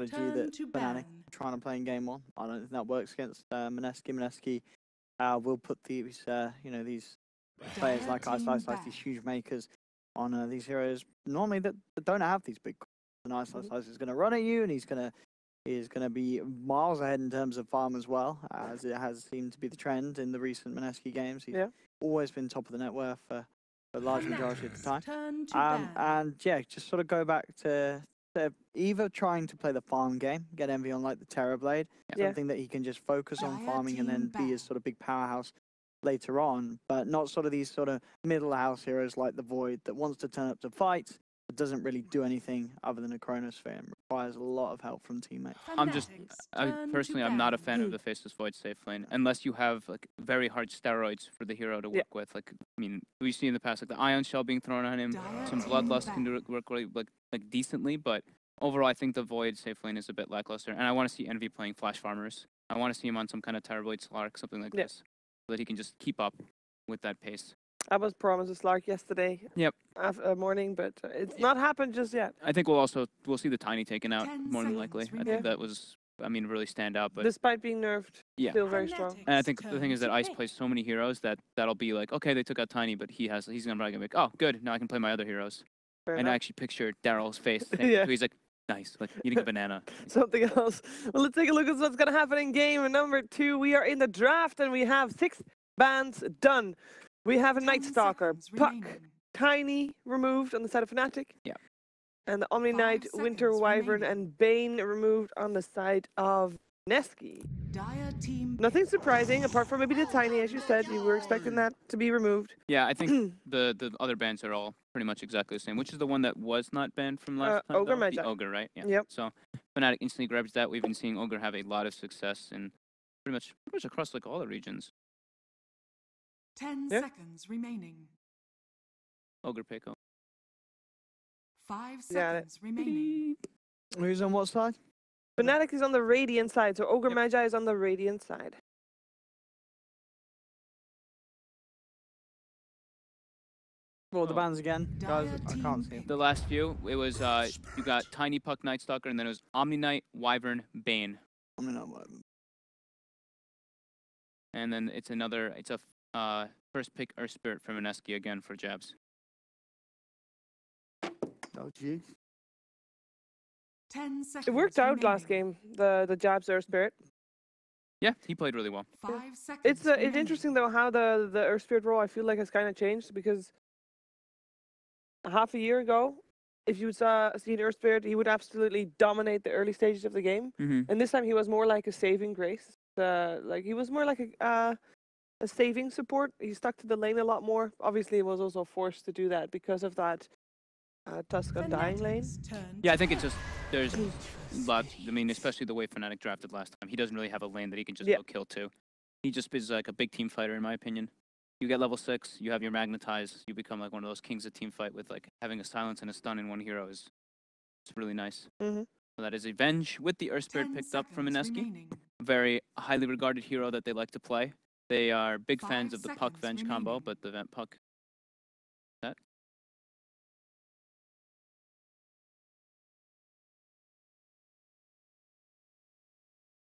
strategy that Fnatic are trying to play in game one. I don't think that works against Mineski. Mineski will put these, these players like Ice, these huge makers on these heroes. Normally that don't have these big. And Ice is going to run at you, and he's going to be miles ahead in terms of farm as well, as it has seemed to be the trend in the recent Mineski games. He's always been top of the net worth for a large majority of the time. And yeah, just sort of go back to either trying to play the farm game, get Envy on like the Terrorblade, something that he can just focus on farming and then be a sort of big powerhouse later on, but not sort of these sort of middle house heroes like the Void that wants to turn up to fights, but doesn't really do anything other than a Chronosphere and requires a lot of help from teammates. I'm not a fan of the Faceless Void safe lane, unless you have like very hard steroids for the hero to work with. Like, I mean, we've seen in the past, like the Ion Shell being thrown on him, some Bloodlust can work really, like decently, but overall I think the Void safe lane is a bit lackluster, and I want to see Envy playing Flash Farmers. I want to see him on some kind of Terrorblade Slark, something like this, so that he can just keep up with that pace. I was promised a Slark yesterday. After morning, but it's not happened just yet. I think we'll see the Tiny taken out more than likely. I think that was, really stand out. But despite being nerfed, still very strong. And I think the thing is that Ice plays so many heroes that'll be like, okay, they took out Tiny, but he's gonna probably be like, oh, good, now I can play my other heroes. I actually pictured Daryl's face. He's like, nice, like eating a banana. Something else. Well, let's take a look at what's gonna happen in game number 2. We are in the draft, and we have 6 bans done. We have a Night Stalker, Puck, Tiny removed on the side of Fnatic. And the Omni Knight, Winter Wyvern, and Bane removed on the side of Mineski. Nothing surprising, apart from maybe the Tiny, as you said. You were expecting that to be removed. Yeah, I think the other bans are all pretty much exactly the same. Which is the one that was not banned from last time? Ogre Magi. The Ogre, right? Yeah. Yep. So Fnatic instantly grabs that. We've been seeing Ogre have a lot of success in pretty much across like all the regions. 10 seconds remaining. Ogre Pico. 5 seconds remaining. Who's on what side? Fnatic is on the Radiant side, so Ogre Magi is on the Radiant side. Well, the bans again, guys. I can't see. The last few, it was you got Tiny, Puck, Night Stalker, and then it was Omni Knight, Wyvern, Bane. Omni Knight, Wyvern. And then it's a first pick Earth Spirit from Mineski again for Jabs. Oh, geez. 10 seconds. It worked out last game, the Jabs Earth Spirit. Yeah, he played really well. 5 seconds. It's interesting though how the Earth Spirit role I feel like has kind of changed, because half a year ago, if you saw an Earth Spirit, he would absolutely dominate the early stages of the game. And this time he was more like a saving grace. Like he was more like a saving support. He stuck to the lane a lot more. Obviously, he was also forced to do that because of that Tusk on dying lane. Yeah, I think it's just there's a lot. I mean, especially the way Fnatic drafted last time. He doesn't really have a lane that he can just go kill to. He just is like a big team fighter, in my opinion. You get level 6, you have your Magnetize, you become like one of those kings of team fight with like having a silence and a stun in one hero it's really nice. So that is Avenge with the Earth Spirit picked up from Mineski. A very highly regarded hero that they like to play. They are big fans of the Puck Venge combo, but the Puck. That.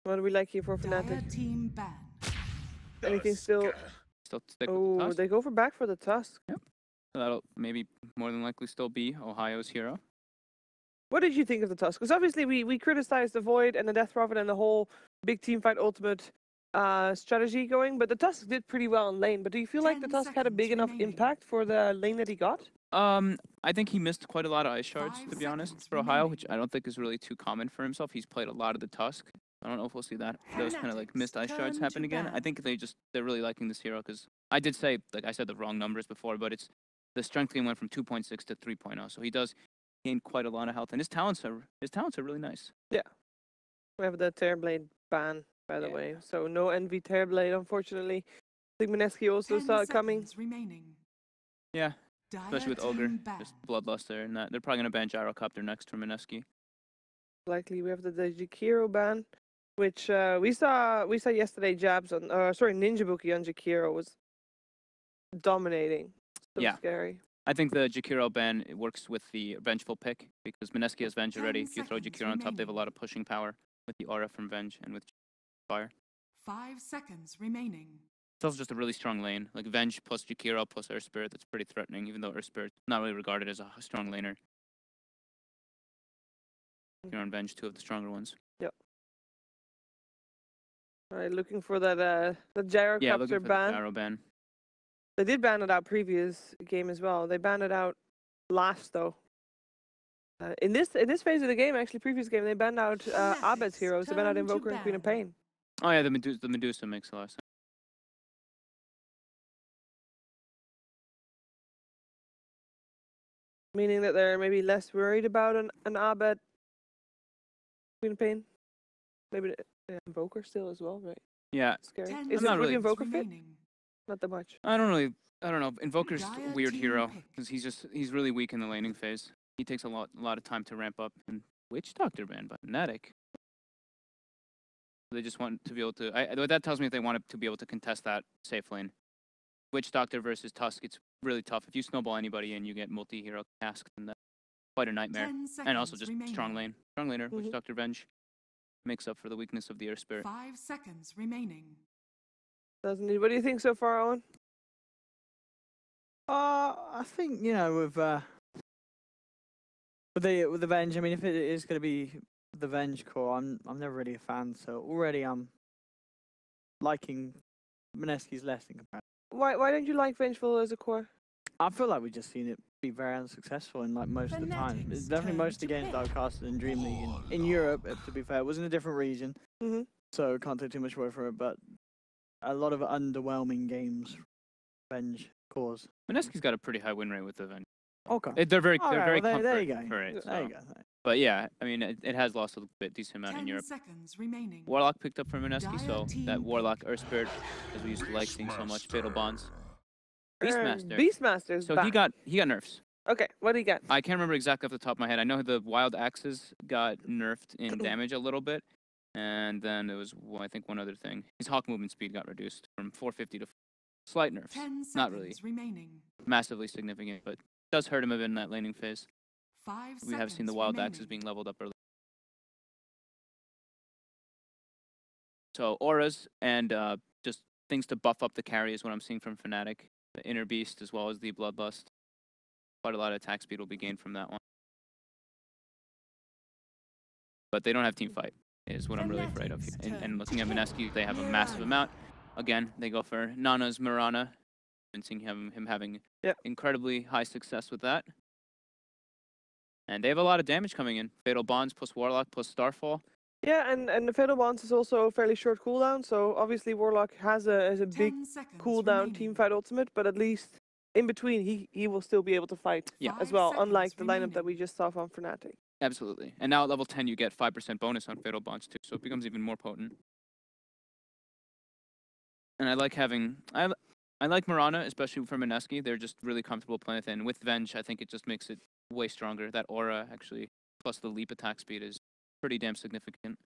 What do we like here for Fnatic? Team ban. Anything still? Still stick with the Tusk. They go back for the Tusk. Yep. So that'll maybe more than likely still be Ohio's hero. What did you think of the Tusk? Because obviously we criticized the Void and the Death Prophet and the whole big team fight ultimate strategy going, but the Tusk did pretty well in lane. But do you feel like the Tusk had a big enough impact for the lane that he got? I think he missed quite a lot of ice shards, to be honest, for Ohio, which I don't think is really too common for himself. He's played a lot of the Tusk. I don't know if we'll see those kind of like missed ice shards happen again. I think they're really liking this hero because I did say, like I said, the wrong numbers before, but it's the strength gain went from 2.6 to 3.0, so he does gain quite a lot of health, and his talents are really nice. Yeah, we have the Terrorblade ban, by the way, so no Envy Terrorblade, unfortunately. I think Mineski also saw it coming. Yeah, especially with Ogre, just Bloodlust there, and that they're probably gonna ban Gyrocopter next for Mineski. Likely, we have the Jakiro ban, which we saw yesterday. Jabs on, Ninja Bookie on Jakiro was dominating. So scary. I think the Jakiro ban it works with the Vengeful pick because Mineski has Venge already. If you throw Jakiro on top, they have a lot of pushing power with the aura from Venge and with Fire. 5 seconds remaining. It's also just a really strong lane. Like Venge plus Jakiro plus Earth Spirit, that's pretty threatening, even though Earth Spirit's not really regarded as a strong laner. Jakiro and Venge, two of the stronger ones. Yep. Alright, looking for that the gyrocopter Yeah, looking for ban. the gyro ban. They did ban it out previous game as well. They banned it out last though. In this phase of the game, actually, previous game, they banned out Abed's heroes. They banned out Invoker and Queen of Pain. Oh yeah, the Medusa makes a lot of sense. Meaning that they're maybe less worried about an Abed Queen of Pain. Maybe the Invoker still as well, right? Yeah. Scary. 10 Is not it really- really Invoker fit? remaining. Not that much. I don't know. Invoker's a Dire weird team hero pick. because he's really weak in the laning phase. He takes a lot of time to ramp up. And Witch Doctor ban by Fnatic. They just want to be able to. What that tells me is they want to be able to contest that safe lane. Witch Doctor versus Tusk, it's really tough. If you snowball anybody and you get multi-hero tasks, then that's quite a nightmare. 10 seconds And also just remaining. strong laner. Witch Mhm. Doctor Venge makes up for the weakness of the Earth Spirit. 5 seconds remaining. Doesn't he? What do you think so far, Owen? I think with the Venge. I mean, if it is going to be the Venge core, I'm never really a fan. So already I'm liking Mineski's less in comparison. Why don't you like Vengeful as a core? I feel like we've just seen it be very unsuccessful in like most of the time. Fnatic's It's definitely turn most of the to games that I've pick. casted in DreamLeague in Europe. To be fair, it was in a different region, Mm-hmm. so can't take too much away from it. But a lot of underwhelming games, Venge cores. Mineski's got a pretty high win rate with the Venge. Okay. They're very Alright, well, there you comfort go. for it. There you So. go. But yeah, I mean, it has lost a decent amount in 10 Europe. seconds remaining. Warlock picked up from Mineski, so Dire team that pick. Warlock Earth Spirit, as we used to like seeing so much, Fatal Bonds. Beastmaster. Beastmaster's So back. he got nerfs. Okay, what do you get? I can't remember exactly off the top of my head. I know the Wild Axes got nerfed in damage a little bit, and then there was I think one other thing. His Hawk movement speed got reduced from 450 to slight nerfs. 10 seconds Not really remaining. massively significant, but does hurt him a bit in that laning phase. 5 We have seen the seconds Wild remaining. Axes being leveled up early. So auras and just things to buff up the carry is what I'm seeing from Fnatic. The Inner Beast as well as the Bloodlust. Quite a lot of attack speed will be gained from that one. But they don't have team fight, is what I'm really afraid of. And looking at Mineski, they have a massive amount. Again, they go for Nana's Mirana. Been seeing him having incredibly high success with that. And they have a lot of damage coming in. Fatal Bonds plus Warlock plus Starfall. Yeah, and the Fatal Bonds is also a fairly short cooldown, so obviously Warlock has a big 10 seconds cooldown remaining. teamfight ultimate, but at least in between he will still be able to fight as 5 well, seconds unlike the lineup remaining. that we just saw from Fnatic. Absolutely. And now at level 10, you get 5% bonus on Fatal Bonds too, so it becomes even more potent. And I like having... I like Mirana, especially for Mineski. They're just really comfortable playing with it. And with Venge, I think it just makes it way stronger. That aura, actually, plus the leap attack speed is pretty damn significant.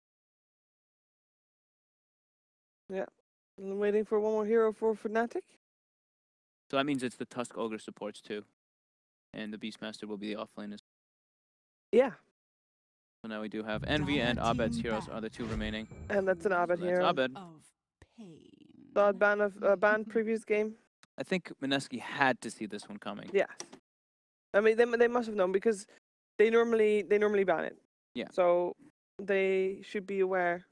Yeah. And I'm waiting for one more hero for Fnatic. So that means it's the Tusk Ogre supports too. And the Beastmaster will be the offlane. Yeah, So now we do have Envy and Dire Abed's team heroes back. are the two remaining. and that's an So Abed that's hero. Abed. Of pain. Thought ban previous game. I think Mineski had to see this one coming. Yeah. I mean, they must have known because they normally ban it. Yeah. So they should be aware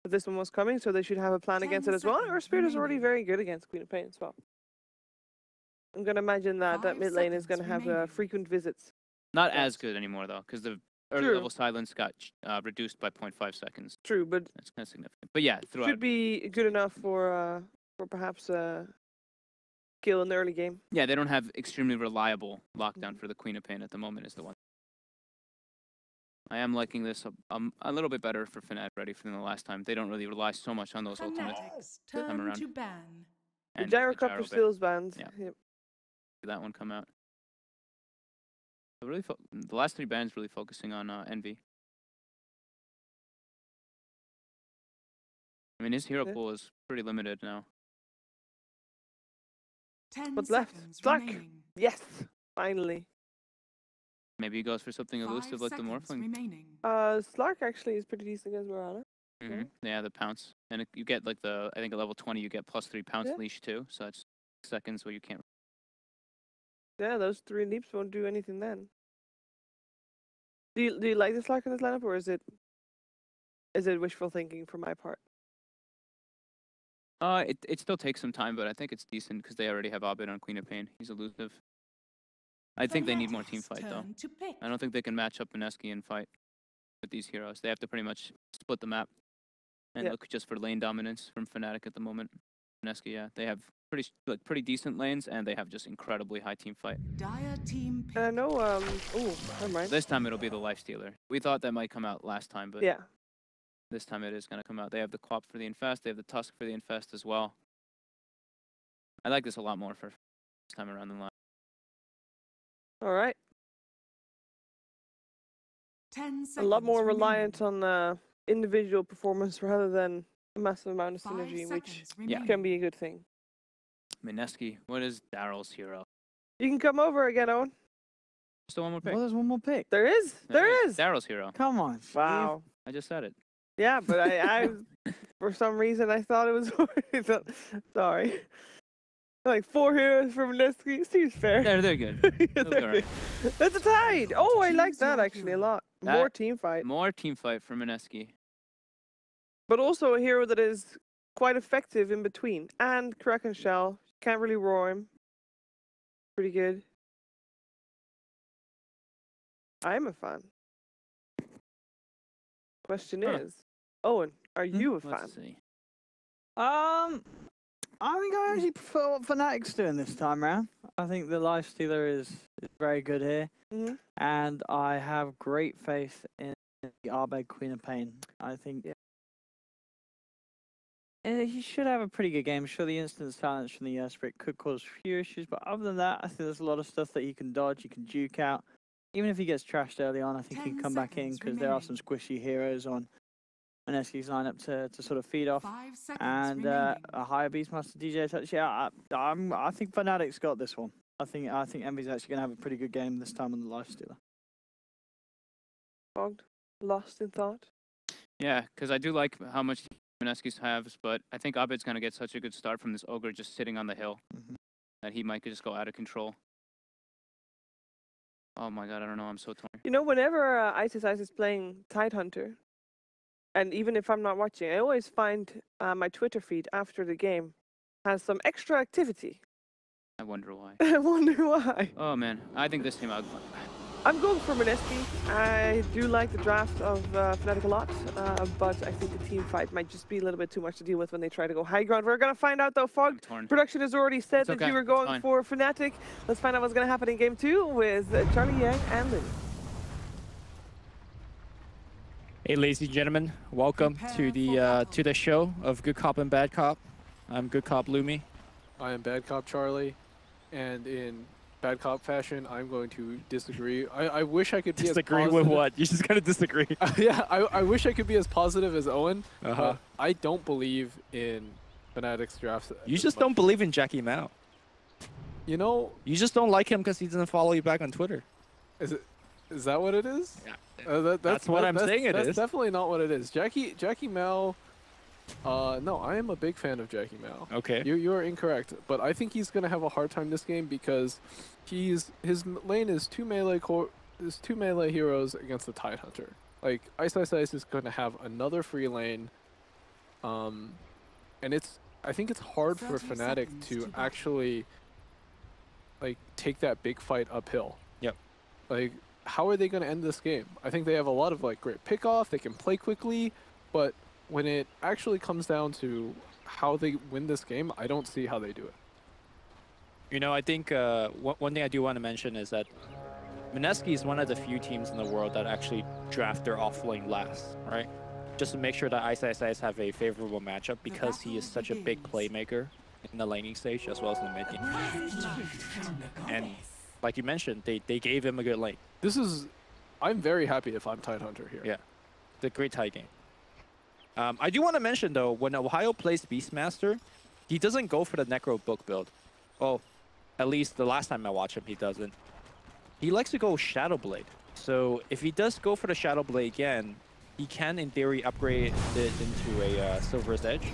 that this one was coming, so they should have a plan 10 against it as well. Our seconds Spirit is already remaining. very good against Queen of Pain as well. I'm gonna imagine that 5 mid lane is seconds gonna have remaining. frequent visits. Not Yes. as good anymore though, because the early True. level silence got reduced by 0.5 seconds. True, but That's kind of significant. But yeah, throughout. should be good enough for perhaps kill in the early game. Yeah, they don't have extremely reliable lockdown for the Queen of Pain at the moment is the one. I am liking this a little bit better for Fnatic ready than the last time. They don't really rely so much on those ultimates. Fnatic's time turn around. to ban. The And the gyro gyrocopter bit. still is banned. Yeah. Yep. See that one come out. So really, the last three bans really focusing on Envy. I mean, his hero Yeah. pool is pretty limited now. 10 What's left? seconds Black. remaining. Yes. Finally. Maybe he goes for something 5 elusive like the seconds Morphling. remaining. Slark actually is pretty decent against Morana. Yeah, the pounce. And you get like I think at level 20 you get +3 pounce Yeah. leash too. So it's seconds where you can't. Yeah, those 3 leaps won't do anything then. Do you like the Slark in this lineup, or is it wishful thinking for my part? It still takes some time, but I think it's decent because they already have Abed on Queen of Pain. He's elusive. I think they need more team fight though. I don't think they can match up Mineski and fight with these heroes. They have to pretty much split the map and look just for lane dominance from Fnatic at the moment. Mineski, yeah, they have pretty decent lanes and they have just incredibly high team fight. Dire team pick. And I know. Oh, never mind. This time it'll be the Lifestealer. We thought that might come out last time, but Yeah. this time it is going to come out. They have the Quap for the Infest. They have the Tusk for the Infest as well. I like this a lot more for this time around than last. All right. 10 seconds A lot more remaining. reliant on individual performance rather than a massive amount of 5 synergy, which seconds remaining. can be a good thing. Mineski, what is Daryl's hero? You can come over again, Owen. Still one more pick. Well, there's one more pick. There is. There is. Daryl's hero. Come on. Steve. Wow. I just said it. Yeah, but I for some reason I thought it was. Sorry. Like 4 heroes from Mineski seems fair. They're good. Yeah, They'll be alright. That's a tide. Oh, I like that actually a lot. More team fight, More team fight for Mineski. but also a hero that is quite effective in between. And Kraken Shell, can't really roar him. Pretty good. I'm a fan. Question is, Owen, are you a fan? Let's see. I think I actually prefer what Fnatic's doing this time around. I think the Lifestealer is very good here. Mm-hmm. And I have great faith in the Abed Queen of Pain. I think he should have a pretty good game. Sure, the instant silence from the Spirit could cause a few issues, but other than that, I think there's a lot of stuff that he can dodge, he can duke out. Even if he gets trashed early on, I think he can 10 come back in seconds because there are some squishy heroes on Mineski's lineup to sort of feed off. 5 seconds And remaining. a higher Beastmaster DJ touch. Yeah, I think Fnatic's got this one. I think Envy's actually going to have a pretty good game this time on the Lifestealer. Fogged, lost in thought. Yeah, because I do like how much Mineski's has, but I think Abed's going to get such a good start from this Ogre just sitting on the hill that he might just go out of control. Oh my god, I don't know, I'm so torn. You know, whenever Ice is playing Tidehunter, and even if I'm not watching, I always find my Twitter feed after the game has some extra activity. I wonder why. I wonder why. Oh man, I think this team I'm going for Mineski. I do like the draft of Fnatic a lot, but I think the team fight might just be a little bit too much to deal with when they try to go high ground. We're going to find out though, Fog. Production has already said that you were going for Fnatic. Let's find out what's going to happen in game 2 with Charlie Yang and Lynn. Hey, ladies and gentlemen, welcome to the show of Good Cop and Bad Cop. I'm Good Cop Lumi. I am Bad Cop Charlie, and in Bad Cop fashion, I'm going to disagree. I wish I could be disagree as with what? You're just gonna disagree. Yeah, I wish I could be as positive as Owen. But I don't believe in Fnatic's drafts. You just don't believe in Jackie Mao. You know, you just don't like him because he doesn't follow you back on Twitter. Is that what it is? Yeah, that's what I'm saying. It is. That's definitely not what it is. Jackie Mao. No, I am a big fan of Jackie Mao. Okay. You are incorrect, but I think he's gonna have a hard time this game because his lane is two melee heroes against the Tidehunter. Like Ice is gonna have another free lane, and I think it's hard for Fnatic to actually like take that big fight uphill. Yep. Like, how are they gonna end this game? I think they have a lot of like great pickoff. They can play quickly, but when it actually comes down to how they win this game, I don't see how they do it. You know, I think one thing I do want to mention is that Mineski is one of the few teams in the world that actually draft their offlane last, right? Just to make sure that Ice have a favorable matchup because he is such a big playmaker in the laning stage as well as in the mid game. And like you mentioned, they gave him a good lane. I'm very happy if I'm Tidehunter here. Yeah, the great tie game. I do want to mention though, when Ohio plays Beastmaster, he doesn't go for the Necro book build. Well, at least the last time I watched him, he doesn't. he likes to go Shadow Blade. So if he does go for the Shadow Blade again, he can, in theory, upgrade it into a Silver's Edge.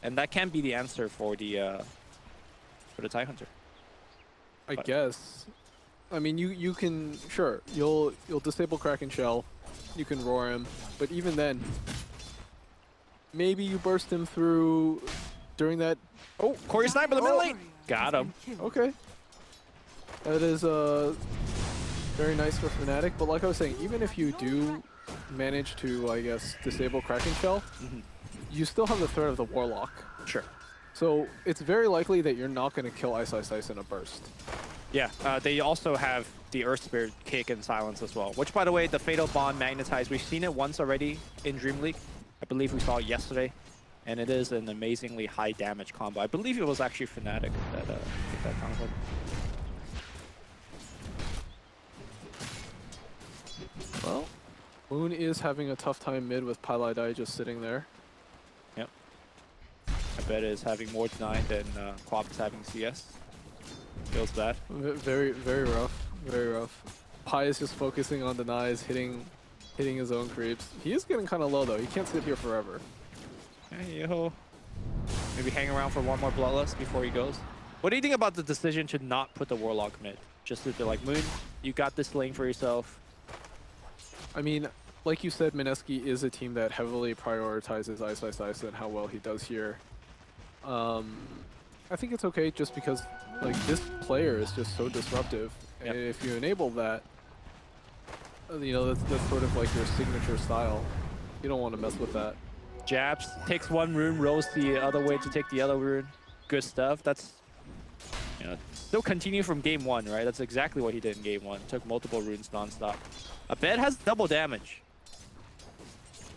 And that can be the answer for the Tidehunter. I guess. I mean, you can, sure, you'll disable Kraken Shell, you can roar him, but even then, maybe you burst him through during that. Oh, Corey Sniper in the middle lane! Got him. Okay. That is very nice for Fnatic, but like I was saying, even if you do manage to, I guess, disable Kraken Shell, you still have the threat of the Warlock. Sure. So it's very likely that you're not going to kill Ice Ice Ice in a burst. Yeah, they also have the Earth Spirit kick and silence as well, which, by the way, the Fatal Bond magnetized, we've seen it once already in DreamLeague. I believe we saw it yesterday, and it is an amazingly high damage combo. I believe it was actually Fnatic that did that combo. Well, Moon is having a tough time mid with Pylai just sitting there. Yep. I bet is having more denied than Quap is having CS. Feels bad. Very, very rough. Very rough. Pi is just focusing on denies, hitting his own creeps. He is getting kind of low though. He can't sit here forever. Hey, yo. Maybe hang around for one more Bloodlust before he goes. What do you think about the decision to not put the Warlock mid? Just to be like, Moon, you got this lane for yourself. I mean, like you said, Mineski is a team that heavily prioritizes Ice Ice Ice and how well he does here. I think it's okay just because like this player is just so disruptive, and if you enable that, you know, that's sort of like your signature style. You don't want to mess with that. Jabs, takes one rune, rolls the other way to take the other rune. Good stuff. That's, you know, still continue from game one, right? That's exactly what he did in game one. Took multiple runes nonstop. Abed has double damage.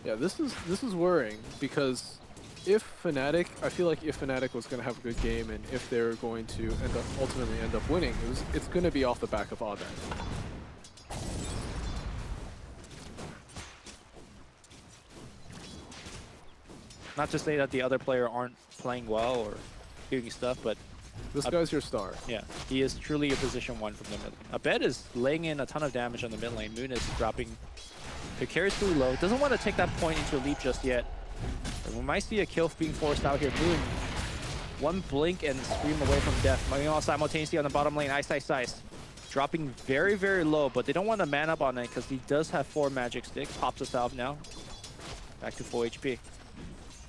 Yeah, this is worrying because if Fnatic, I feel like if Fnatic was going to have a good game and if they're going to ultimately end up winning, it's going to be off the back of Abed. Not to say that the other player aren't playing well or doing stuff, but this guy's your star. Yeah, he is truly a position one from the mid lane. Abed is laying in a ton of damage on the mid lane. Moon is dropping precariously low. Doesn't want to take that point into a leap just yet. But we might see a kill being forced out here. Moon, one blink and scream away from death. Meanwhile, simultaneously on the bottom lane, Ice Ice Ice dropping very, very low, but they don't want to man up on it because he does have 4 magic sticks. Pops us out now. Back to full HP.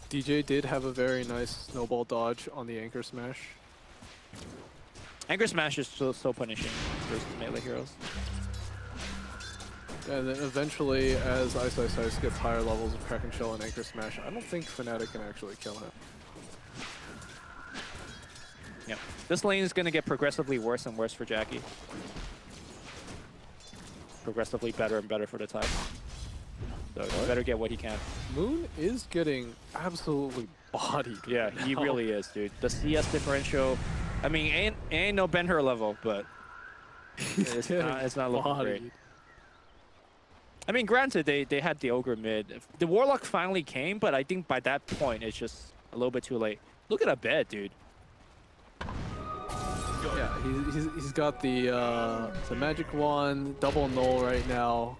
DJ did have a very nice snowball dodge on the Anchor Smash. Anchor Smash is so punishing versus melee heroes. And then eventually, as Ice Ice Ice gets higher levels of Kraken Shell and Anchor Smash, I don't think Fnatic can actually kill him. Yep. This lane is going to get progressively worse and worse for Jackie. Progressively better and better for the Tide. So he better get what he can. Moon is getting absolutely bodied. Yeah, right he now. really is, dude. The CS differential, I mean, ain't no Ben-Hur level, but it's not looking great. I mean, granted, they had the Ogre mid. The Warlock finally came, but I think by that point, it's just a little bit too late. Look at Abed, dude. Yeah, he's got the magic wand, double null right now.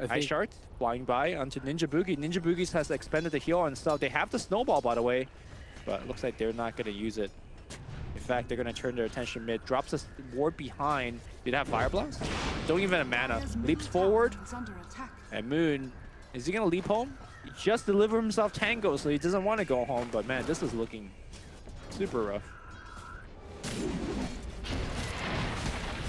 Ice Shards flying by onto Ninja Boogie. Ninja Boogie has expended the heal and stuff. They have the snowball, by the way, but it looks like they're not going to use it. In fact, they're going to turn their attention mid. Drops a ward behind. Did it have Fire Blast? Don't even have mana. Leaps forward. And Moon, is he going to leap home? He just delivered himself Tango, so he doesn't want to go home. But man, this is looking super rough.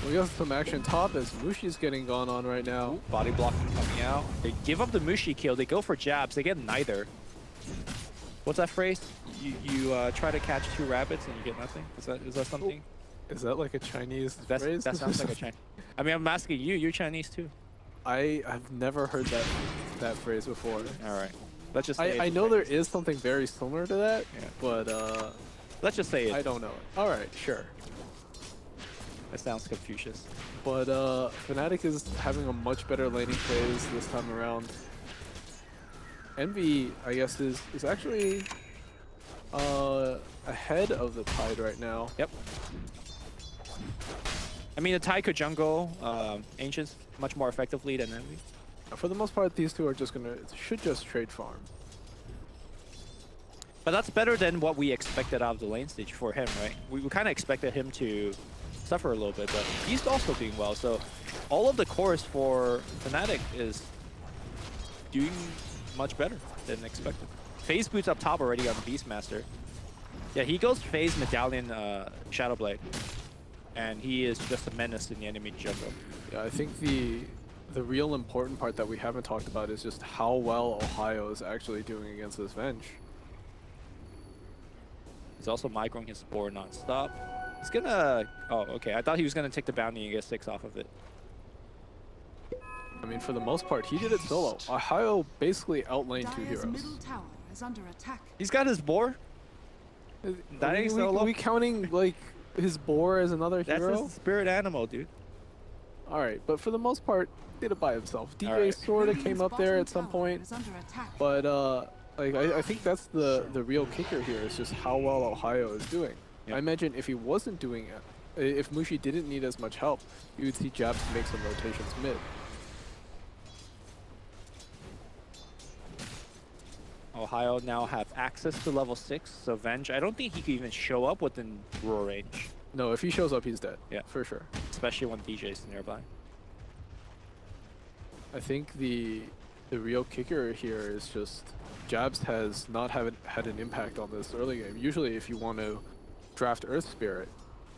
We got some action top as Mushi's getting gone on right now. Ooh, body blocking coming out. They give up the Mushi kill. They go for jabs. They get neither. What's that phrase? You try to catch 2 rabbits and you get nothing? Is that something? Is that like a Chinese phrase? That sounds like a Chinese. I mean, I'm asking you. You're Chinese too. I've never heard that phrase before. All right. Let's just say I know there is something very similar to that, but let's just say it. I don't know it. All right, sure. That sounds Confucius. But Fnatic is having a much better laning phase this time around. Envy, I guess, is actually ahead of the Tide right now. Yep. I mean, the Tai could jungle Ancients much more effectively than Envy. For the most part, these two are should just trade farm. But that's better than what we expected out of the lane stage for him, right? We kind of expected him to suffer a little bit, but he's also doing well. So all of the cores for Fnatic is doing much better than expected. FaZe boots up top already on the Beastmaster. Yeah, he goes FaZe Medallion Shadowblade, and he is just a menace in the enemy jungle. Yeah, I think the real important part that we haven't talked about is just how well Ohio is actually doing against this Venge. He's also microing his board non-stop. He's gonna... Oh, okay. I thought he was gonna take the bounty and get 6 off of it. I mean, for the most part, he did it solo. Ohio basically outlaned 2 Dire's heroes. middle tower is under attack. He's got his boar. Dying solo. We counting, like, his boar as another hero? That's his spirit animal, dude. Alright, but for the most part, did it by himself. DJ Right. sort of came up there at some point, Is under attack. but like I think that's the real kicker here is just how well Ohio is doing. Yep. I imagine if he wasn't doing it, if Mushi didn't need as much help, you would see Jabs make some rotations mid. Ohio now have access to level 6, so Venge, I don't think he could even show up within roar range. No, if he shows up, he's dead. Yeah. For sure. Especially when DJ's nearby. I think the real kicker here is just Jabs has not had an impact on this early game. Usually if you want to draft Earth Spirit,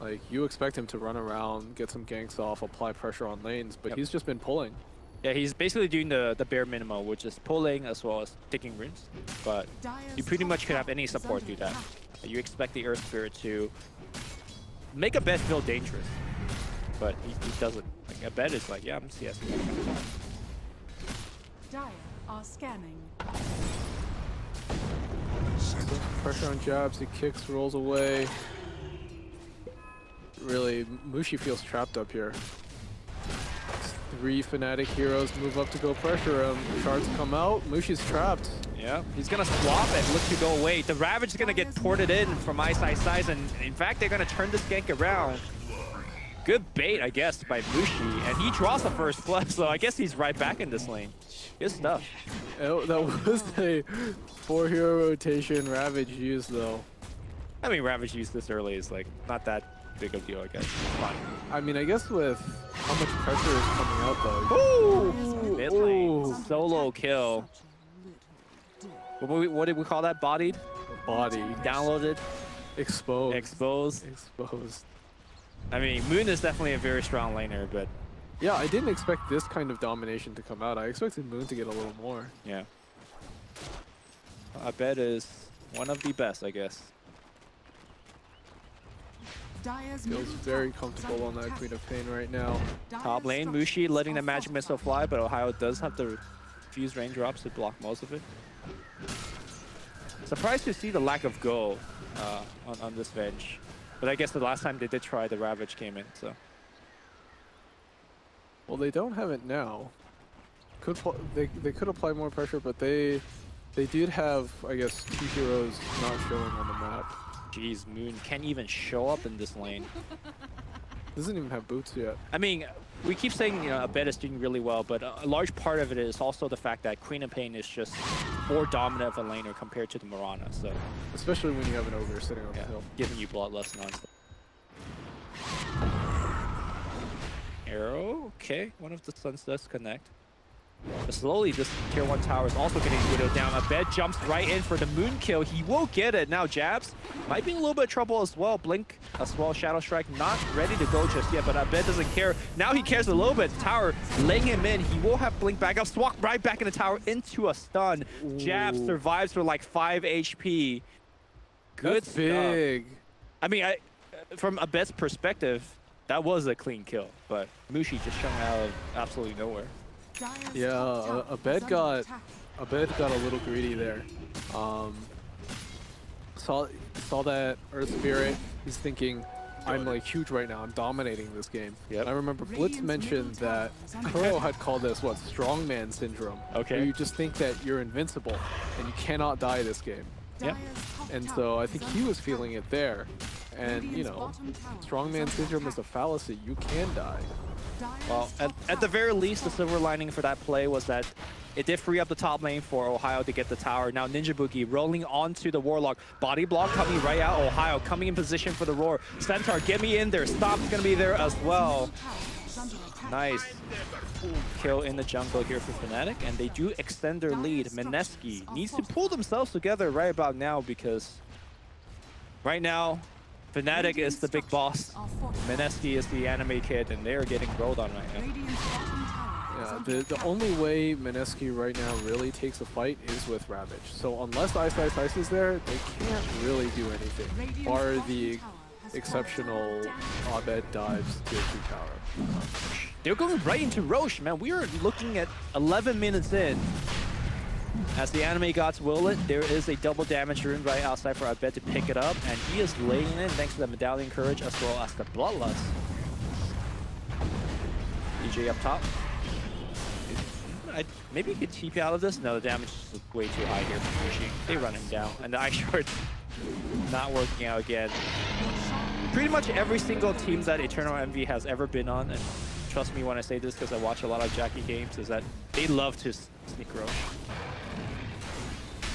like you expect him to run around, get some ganks off, apply pressure on lanes, but he's just been pulling. Yeah, he's basically doing the bare minimum, which is pulling as well as taking runes. But you pretty much could have any support do that. You expect the Earth Spirit to make a bet feel dangerous, but he doesn't. Like a bet is like, yeah, I'm CS. Dire are scanning. Pressure on Jabs, he kicks, rolls away. Really, Mushi feels trapped up here. 3 Fnatic heroes move up to go pressure him. Shards come out, Mushi's trapped. Yeah, he's gonna swap and look to go away. The Ravage is gonna get ported in from Ice, and in fact, they're gonna turn this gank around. Good bait, I guess, by Mushi, and he draws the first blood, so I guess he's right back in this lane. Good stuff. That was a 4-hero rotation Ravage used, though. I mean, Ravage used this early is like not that big of a deal, I guess. Fine. I mean, I guess with how much pressure is coming out, though. Ooh! Mid lane, Ooh. solo kill. What did we call that? Bodied? Body. Downloaded? Exposed. Exposed? Exposed. I mean, Moon is definitely a very strong laner, but... Yeah, I didn't expect this kind of domination to come out. I expected Moon to get a little more. Yeah. I bet is one of the best, I guess. Dire's Feels middle very tower is comfortable on under that attack. Queen of Pain right now. Top lane, Mushi letting the magic missile fly, but Ohio does have the fuse raindrops to block most of it. Surprised to see the lack of go on this Venge. But I guess the last time they did try, the Ravage came in, so. Well, they don't have it now. They could apply more pressure, but they did have, I guess, 2 heroes not showing on the map. Jeez, Moon can't even show up in this lane. Doesn't even have boots yet. I mean, we keep saying, you know, Abed is doing really well, but a large part of it is also the fact that Queen of Pain is just more dominant of a laner compared to the Mirana, so. Especially when you have an ogre sitting on Yeah, the hill. giving you bloodlust nonstop. Arrow, okay, one of the stuns does connect. But slowly, this tier 1 tower is also getting widowed down. Abed jumps right in for the moon kill. He will get it. Now Jabs might be in a little bit of trouble as well. Blink as well. Shadow Strike not ready to go just yet, but Abed doesn't care. Now he cares a little bit. Tower laying him in. He will have Blink back up. Swap right back in the tower into a stun. Jabs survives for like 5 HP. Good That's stuff. big. I mean, from Abed's perspective, that was a clean kill, but Mushi just showing out of absolutely nowhere. Dire's Yeah, top tower is Abed under got attack. a little greedy there. Saw that Earth Spirit. He's thinking, I'm like huge right now. I'm dominating this game. Yep. I remember Blitz Radiant's mentioned middle that tower is under Kuro attack. had called this what strongman syndrome. Okay. Where you just think that you're invincible and you cannot die this game. Yep. Dire's top And tower so I is think under he was attack. feeling it there. And, you know, strongman syndrome is a fallacy. You can die. Well, at the very least, the silver lining for that play was that it did free up the top lane for Ohio to get the tower. Now Ninja Boogie rolling onto the Warlock. Body block coming right out. Ohio coming in position for the roar. Centaur, get me in there. Stop's going to be there as well. Nice kill in the jungle here for Fnatic, and they do extend their lead. Mineski needs to pull themselves together right about now, because right now Fnatic is the big boss. Mineski is the anime kid, and they're getting rolled on right now. Yeah, the only way Mineski right now really takes a fight is with Ravage. So unless Ice is there, they can't really do anything, bar the exceptional Abed dives to 2 tower. They're going right into Roche, man. We are looking at 11 minutes in. As the anime gods will it, there is a double damage rune right outside for Abed to pick it up, and he is laying in thanks to the Medallion Courage as well as the Bloodlust. DJ up top. Maybe he could TP out of this. No, the damage is way too high here for Mushi. They run him down, and the Ice Shard not working out again. Pretty much every single team that Eternal Envy has ever been on, and trust me when I say this because I watch a lot of Jackie games, is that they love to sneak Roche.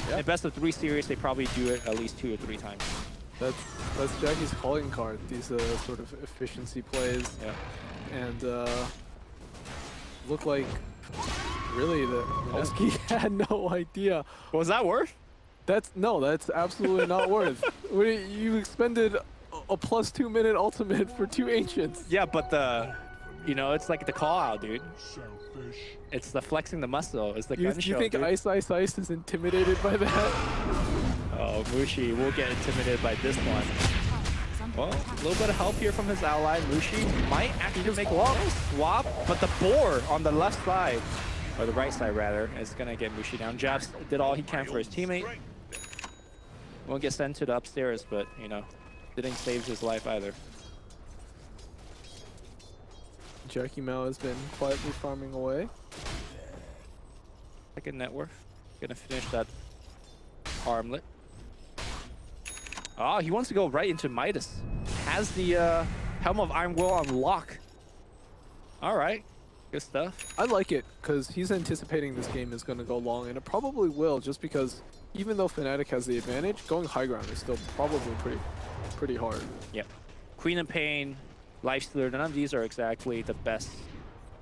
Yep. In best of 3 series, they probably do it at least 2 or 3 times. That's Jackie's calling card. These sort of efficiency plays. Yeah. And look like really the Mineski had no idea. Was that worth? That's absolutely not worth. You expended a +2 minute ultimate for 2 ancients. Yeah, but you know, it's like the call out, dude. It's the flexing the muscle. It's the gun show. You think dude. Ice is intimidated by that? Oh, Mushi will get intimidated by this one. Well, a little bit of help here from his ally. Mushi might actually make a swap, but the boar on the left side, or the right side rather, is gonna get Mushi down. Japs did all he can for his teammate. Won't get sent to the upstairs, but you know, didn't save his life either. Jackie Mao has been quietly farming away. Second net worth. Gonna finish that armlet. Oh, he wants to go right into Midas. Has the Helm of Iron Will on lock. All right, good stuff. I like it because he's anticipating this game is going to go long, and it probably will, just because even though Fnatic has the advantage, going high ground is still probably pretty hard. Yep. Queen of Pain, Lifestealer, none of these are exactly the best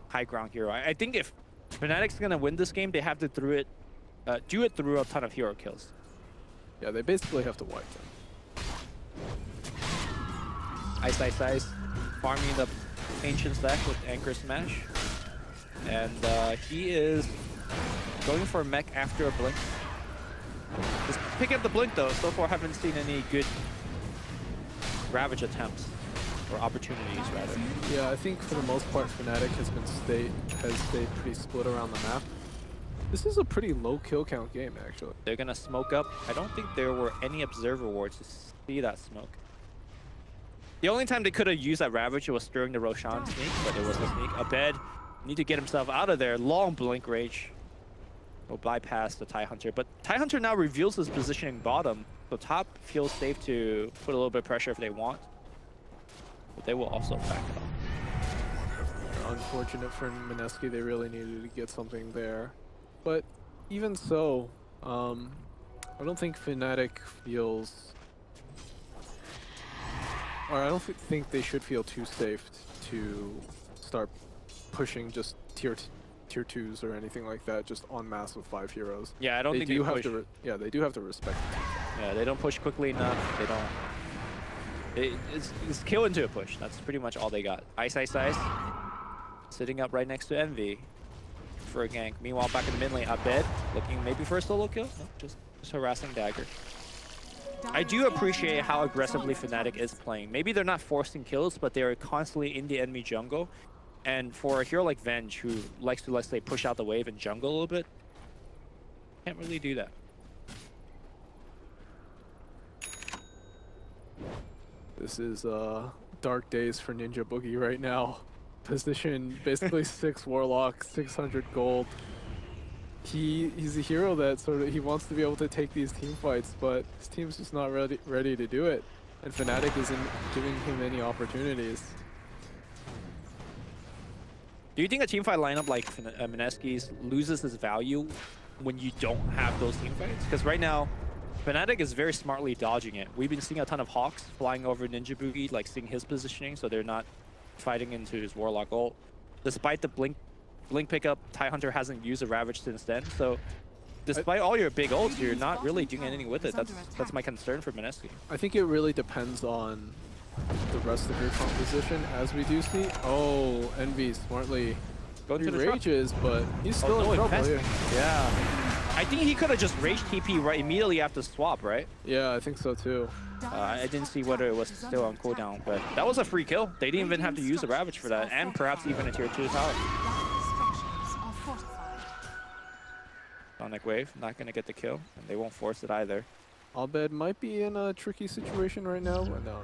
high ground hero. I think if Fnatic's going to win this game, they have to do it through a ton of hero kills. Yeah, they basically have to wipe them. Ice, farming the Ancient stack with Anchor Smash. And he is going for a mech after a blink. Just pick up the blink though. So far haven't seen any good Ravage attempts. Or opportunities, rather. Yeah, I think for the most part, Fnatic has stayed pretty split around the map. This is a pretty low kill count game, actually. They're gonna smoke up. I don't think there were any observer wards to see that smoke. The only time they could have used that Ravage was during the Roshan sneak, but it was a sneak. Abed need to get himself out of there. Long blink rage will bypass the TIE Hunter, but TIE Hunter now reveals his positioning bottom, so top feels safe to put a little bit of pressure if they want. But they will also back it up. Unfortunate for Mineski, they really needed to get something there. But even so, I don't think Fnatic feels... Or I don't think they should feel too safe to start pushing just tier 2s or anything like that, just en masse with 5 heroes. Yeah, I don't think they push. Yeah, they do have to respect it. Yeah, they don't push quickly enough. They don't... It's kill into a push. That's pretty much all they got. Ice. Sitting up right next to Envy for a gank. Meanwhile, back in the mid lane, Abed looking maybe for a solo kill. No, just harassing Dagger. I do appreciate how aggressively Fnatic is playing. Maybe they're not forcing kills, but they are constantly in the enemy jungle. And for a hero like Venge, who likes to, let's say, push out the wave and jungle a little bit, can't really do that. This is dark days for Ninja Boogie right now. Position basically 6 Warlock, 600 gold. He's a hero that he wants to be able to take these team fights, but his team's just not ready to do it. And Fnatic isn't giving him any opportunities. Do you think a teamfight lineup like Mineski's loses its value when you don't have those teamfights? Because right now, Fnatic is very smartly dodging it. We've been seeing a ton of Hawks flying over Ninja Boogie, like seeing his positioning, so they're not fighting into his Warlock ult. Despite the Blink pickup, Tidehunter hasn't used a Ravage since then, so despite all your big ults, you're not really doing anything with it. That's my concern for Mineski. I think it really depends on the rest of your composition, as we do see. Oh, Envy smartly rages, but he's still in trouble here. Yeah. I think he could have just rage TP right immediately after swap, right? Yeah, I think so too. I didn't see whether it was still on cooldown, but that was a free kill. They didn't even have to use a Ravage for that, and perhaps even a tier 2 tower. Sonic Wave, not going to get the kill, and they won't force it either. Abed might be in a tricky situation right now. No.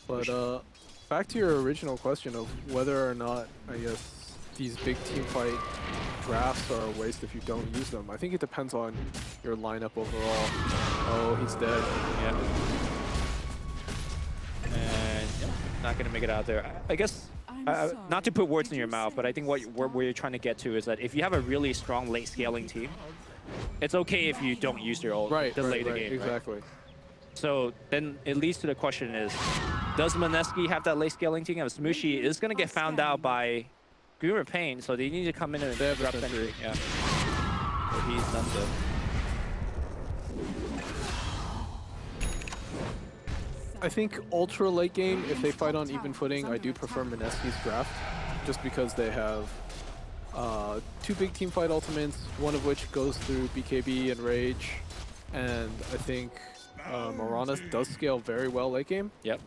But back to your original question of whether or not, I guess, these big team fight drafts are a waste if you don't use them. I think it depends on your lineup overall. Oh, he's dead. Yeah. And not going to make it out there. I guess, not to put words in your mouth, but I think where you're trying to get to is that if you have a really strong late scaling team, it's okay if you don't use your ult to delay the game. Exactly. Right? So then it leads to the question is, does Mineski have that late scaling team? Smooshy is going to get found out by Grimmer Pain, so they need to come in and disrupt entry. Yeah. So he's done so. I think ultra late game, if they fight on even footing, I do prefer Mineski's draft, just because they have 2 big team fight ultimates, one of which goes through BKB and Rage, and I think Morana does scale very well late game. Yep.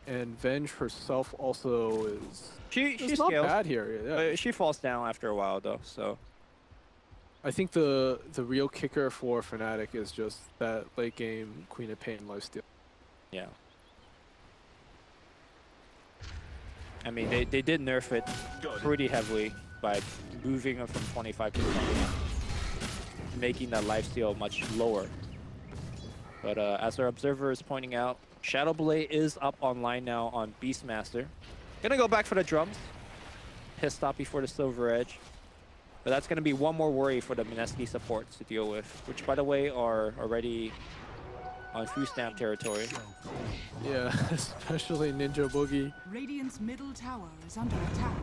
And Venge herself also is she's not scales. bad here. Yeah. She falls down after a while though, so. I think the real kicker for Fnatic is just that late game Queen of Pain lifesteal. Yeah. I mean, they did nerf it pretty heavily by moving it from 25 to 20, making that lifesteal much lower. But as our observer is pointing out, Shadowblade is up online now on Beastmaster. Gonna go back for the drums. Pissed off before the Silver Edge. But that's gonna be one more worry for the Mineski supports to deal with, which by the way are already on Foo Stamp territory. Yeah, especially Ninja Boogie. Radiant's middle tower is under attack.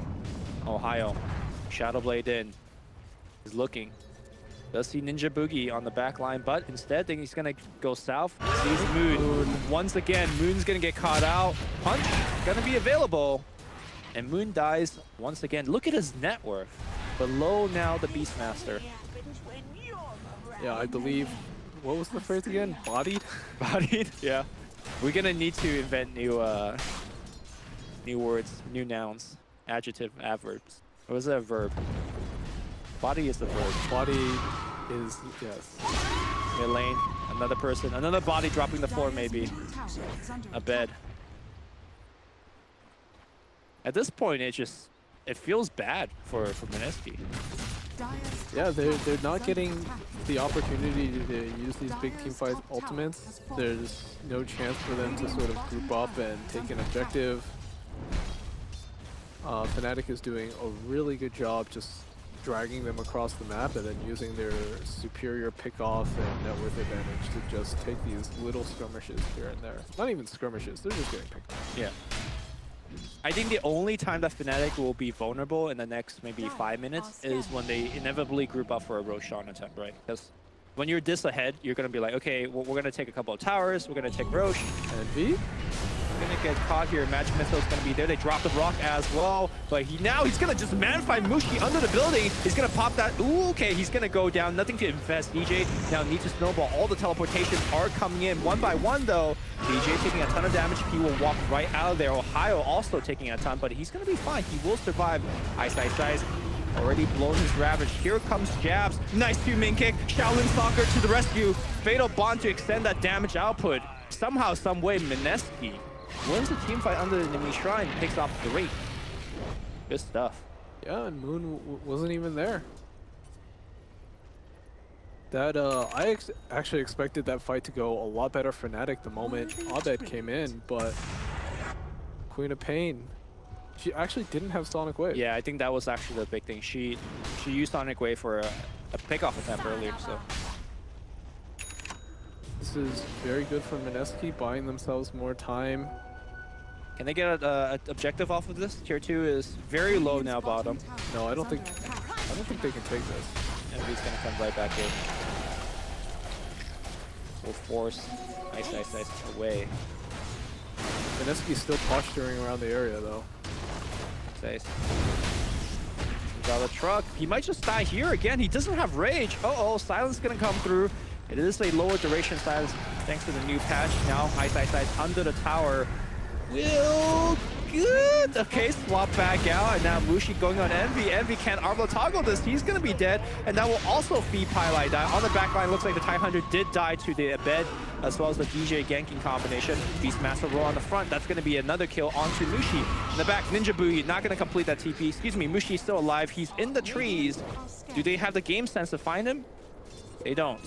Ohio. Shadowblade in. He's looking. Does see Ninja Boogie on the back line, but instead think he's gonna go south. Sees Moon. Once again, Moon's gonna get caught out. Punch gonna be available. And Moon dies once again. Look at his net worth. Below now the Beastmaster. Yeah, I believe, what was the phrase again? Bodied? Bodied? Yeah. We're gonna need to invent new new words, new nouns, adjective, adverbs. Or was that a verb? Body is the verb. Body is, yes. Mid lane, another person, another body dropping the floor maybe. A bed. At this point, it feels bad for Mineski. Yeah, they're not getting the opportunity to use these big teamfight ultimates. There's no chance for them to sort of group up and take an objective. Fnatic is doing a really good job just dragging them across the map and then using their superior pick-off and net worth advantage to just take these little skirmishes here and there. Not even skirmishes, they're just getting picked off. Yeah. I think the only time that Fnatic will be vulnerable in the next maybe 5 minutes is when they inevitably group up for a Roshan attempt, right? Because when you're this ahead, you're going to be like, okay, well, we're going to take a couple of towers, we're going to take Rosh. And V? Going to get caught here. Magic Missile's going to be there. They drop the rock as well. But now he's going to just man-find Mushi under the building. He's going to pop that. Ooh, okay, he's going to go down. Nothing to invest. DJ now needs to snowball. All the teleportations are coming in one by one, though. DJ taking a ton of damage. He will walk right out of there. Ohio also taking a ton, but he's going to be fine. He will survive. Ice. Already blown his Ravage. Here comes Jabs. Nice 2-min kick. Shaolin Stalker to the rescue. Fatal Bond to extend that damage output. Somehow, some way, Mineski wins the teamfight under the enemy shrine, picks off great. Good stuff. Yeah, and Moon wasn't even there. That I actually expected that fight to go a lot better for Fnatic the moment Abed came in, but Queen of Pain, she actually didn't have Sonic Wave. Yeah, I think that was actually the big thing. She used Sonic Wave for a pickoff attempt earlier, so. This is very good for Mineski, buying themselves more time. Can they get an objective off of this? Tier 2 is very low now bottom. No, I don't think they can take this. Envy's gonna come right back in. Will force Ice away. Mineski's still posturing around the area though. Nice. Got the truck. He might just die here again. He doesn't have rage. Uh-oh, silence gonna come through. It is a lower duration silence thanks to the new patch. Now Ice under the tower. Will good. Okay, swap back out, and now Mushi going on Envy. Envy can't Arbor toggle this. He's gonna be dead, and that will also feed Pylite. On the back line, looks like the Tidehunter did die to the Abed, as well as the DJ ganking combination. Beastmaster roll on the front. That's gonna be another kill onto Mushi. In the back, Ninja Booty not gonna complete that TP. Excuse me, Mushi's still alive. He's in the trees. Do they have the game sense to find him? They don't.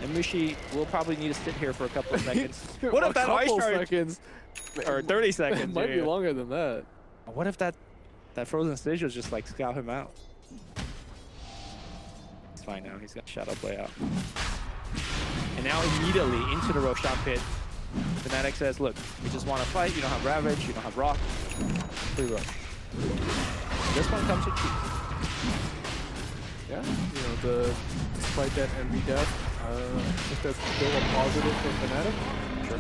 And Mushi will probably need to sit here for a couple of seconds. What if that ice charge? Or 30 seconds. It might be longer than that. What if that frozen stage was just like scout him out? It's fine now. He's got Shadow Play out. And now immediately into the Roshan pit. Fnatic says, look, you just want to fight. You don't have Ravage. You don't have Rock. Free Roach. This one comes with cheese. Yeah, you know, despite that Envy death, I think that's still a positive for Fnatic. Sure.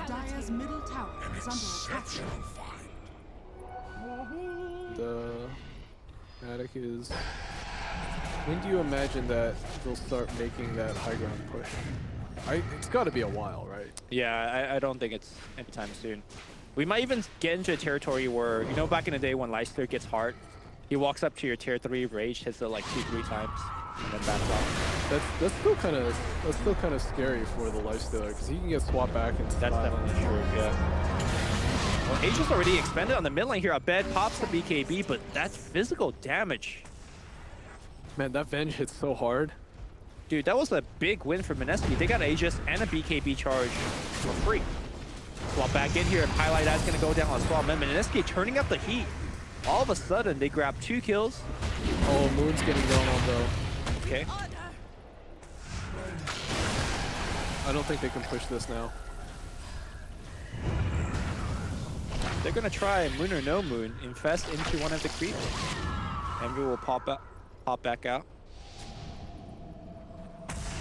Dire's middle tower is under attack. The Fnatic is... When do you imagine that they'll start making that high ground push? It's got to be a while, right? Yeah, I don't think it's anytime soon. We might even get into a territory where, you know, back in the day when Leicester gets hard, he walks up to your tier 3 rage, hits it like 2-3 times, and then backs off. That's still kind of scary for the Lifestealer because he can get swapped back and that's definitely true. Yeah. Well, Aegis already expended on the mid lane here. Abed pops the BKB, but that's physical damage. Man, that Venge hits so hard. Dude, that was a big win for Mineski. They got Aegis and a BKB charge for free. Swap back in here, and Highlight that's going to go down on swap. Mineski turning up the heat. All of a sudden, they grab 2 kills. Oh, Moon's getting gone on though. Okay. I don't think they can push this now. They're going to try Moon or no Moon, infest into one of the creeps. Envy will pop back out.